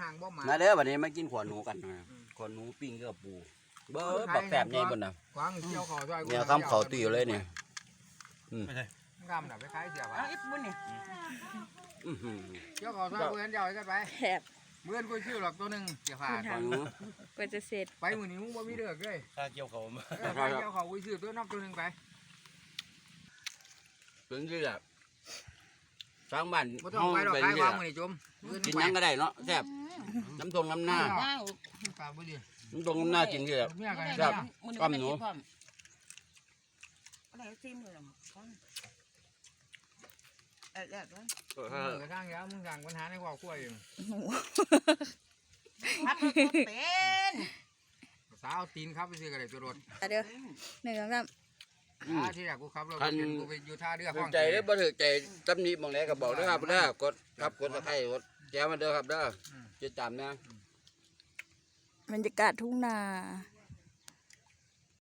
ห่างบ่หมา มาเด้อวันนี้มากินขวานหนูกันขวานหนูปิ้งกับปูเบ้อปักแสบใหญ่บนน่ะ ขวางเกี่ยวคอซอย เนี่ยคำเขาตีอยู่เลยเนี่ย งามน่ะไปขายเสียบ เอาอีกบุญนี่ เกี่ยวคอซอยเพื่อนเจ้ากันไป แถบ เพื่อนกูชื่อหรอกตัวหนึ่งเสียผ่าน ขวานหนู กว่าจะเสร็จ ไปมือนี้มึงบ่มีเดือกเลย ข้าเกี่ยวเขามา ไปเกี่ยวคอกูชื่อตัวนอกตัวหนึ่งไป เป็นที่แบบสร้างบ้าน บ่ต้องไปหรอก เป็น ขาย ที่ วาง แบบ มือนี่จม กินยังก็ได้เนาะแซ่บน้ำทงน้ำหน้า ว้าว ปากบ่ดี น้ำทงน้ำหน้ากินที่แบบ เมียกัน ครับ มื้อ อ้อมหนู พร้อมอะไรซิมเลยล่ะเดี๋ยว กระทั่งยามึงสั่งปัญหาในครอบครัวอยู่ พัดเป็น สาวตีนครับไปซื้อกันเลยตัวรถ เดี๋ยวหนึ่งสองสาม ที่แรกกูขับรถเป็นกูไปอยู่ท่าเรือ ถือใจได้บ่ถือใจตำหนิมองไหนก็บอกเด้อครับเด้อกดครับกดตะไคร้กดแจ้มาเด้อครับเด้อจะจำนะ บรรยากาศทุ่งนา